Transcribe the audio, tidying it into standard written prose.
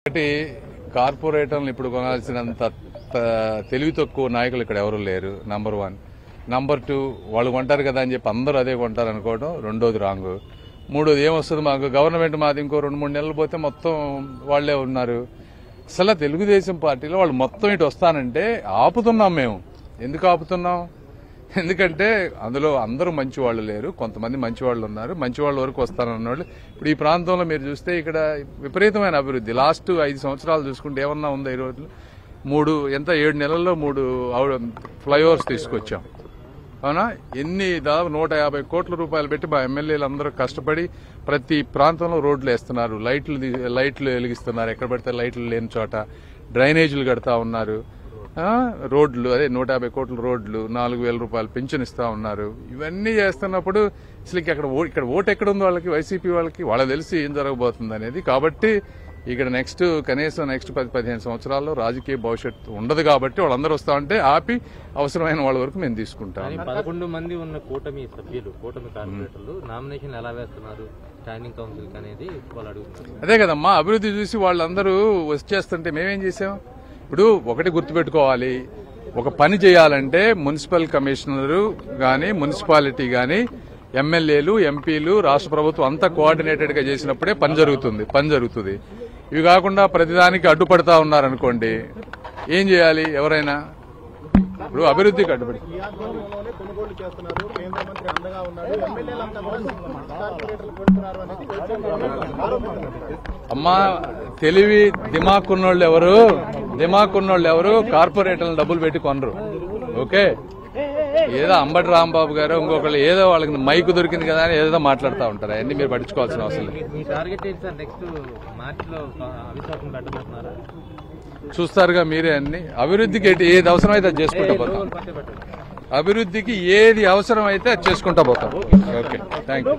ఒకటి కార్పొరేటర్లు ఇప్పుడు కొనాల్సినంత తెలివి తక్కువ నాయకులు ఇక్కడ ఎవరు లేరు. నంబర్ 1. నంబర్ 2, వాళ్ళు కొంటారు కదా అని చెప్పి అందరూ అదే కొంటారు అనుకోవడం రెండోది రాంగ్. మూడోది ఏమొస్తుంది, మాకు గవర్నమెంట్ మాది ఇంకో 2-3 నెలలు పోతే మొత్తం వాళ్లే ఉన్నారు. అసలు తెలుగుదేశం పార్టీలో వాళ్ళు మొత్తం ఇటు వస్తానంటే ఆపుతున్నాం. మేము ఎందుకు ఆపుతున్నాం? ఎందుకంటే అందులో అందరూ మంచి వాళ్ళు లేరు, కొంతమంది మంచి వాళ్ళు ఉన్నారు. మంచి వాళ్ళ వరకు వస్తారన్నవాళ్ళు ఇప్పుడు ఈ ప్రాంతంలో మీరు చూస్తే ఇక్కడ విపరీతమైన అభివృద్ధి. లాస్ట్ 5 సంవత్సరాలు చూసుకుంటే ఏమన్నా ఉందా? ఈ రోజులు 7 నెలల్లో 3 ఫ్లైఓవర్స్ తీసుకొచ్చాం. అవునా? దాదాపు 150 కోట్ల రూపాయలు పెట్టి మా ఎమ్మెల్యేలు అందరూ కష్టపడి ప్రతి ప్రాంతంలో రోడ్లు వేస్తున్నారు, లైట్లు వెలిగిస్తున్నారు. ఎక్కడ పడితే లైట్లు లేని చోట డ్రైనేజీలు కడతా ఉన్నారు. రోడ్లు 150 కోట్ల రోడ్లు, 4,000 రూపాయలు పెన్షన్ ఇస్తా ఉన్నారు. ఇవన్నీ చేస్తున్నప్పుడు అసలు ఇక్కడ ఓటు ఎక్కడుంది వాళ్ళకి, వైసీపీ వాళ్ళకి తెలిసి ఏం జరగబోతుంది అనేది. కాబట్టి ఇక్కడ కనీసం నెక్స్ట్ 10-15 సంవత్సరాల్లో రాజకీయ భవిష్యత్తు ఉండదు. కాబట్టి వాళ్ళందరూ వస్తా ఉంటే ఆపి అవసరమైన వాళ్ళ వరకు మేము తీసుకుంటాం. 11 మంది ఉన్న కూటమి సభ్యులు, కూటమి కార్పొరేటర్లు నామినేషన్ ఎలా వేస్తున్నారు స్టాండింగ్ కౌన్సిల్ అనేది వాళ్ళు అడుగుతున్నారు. అదే కదమ్మా, అభివృద్ధి చూసి వాళ్ళందరూ వచ్చేస్తుంటే మేమేం చేసాం? ఇప్పుడు ఒకటి గుర్తుపెట్టుకోవాలి, ఒక పని చేయాలంటే మున్సిపల్ కమిషనరు గాని, మున్సిపాలిటీ గాని, ఎమ్మెల్యేలు, ఎంపీలు, రాష్ట్ర ప్రభుత్వం అంతా కోఆర్డినేటెడ్ గా చేసినప్పుడే పని జరుగుతుంది. ఇవి కాకుండా ప్రతిదానికి అడ్డుపడతా ఉన్నారనుకోండి, ఏం చేయాలి? ఎవరైనా ఇప్పుడు అభివృద్ధికి అడ్డుపడి అమ్మా, తెలివి దిమాకున్నోళ్ళు ఎవరు కార్పొరేటర్లు డబ్బులు పెట్టి కొనరు. ఓకే, ఏదో అంబటి రాంబాబు గారు ఇంకొకళ్ళు ఏదో వాళ్ళకి మైకు దొరికింది కదా అని ఏదో మాట్లాడుతూ ఉంటారు. అవన్నీ మీరు పట్టించుకోవాల్సిన అవసరం లేదు. చూస్తారుగా మీరే అన్ని. అభివృద్ధికి ఏది అవసరమైతే అది చేసుకుంటా పోతాం. అభివృద్ధికి ఏది అవసరమైతే అది చేసుకుంటా పోతాం. Okay, thank you.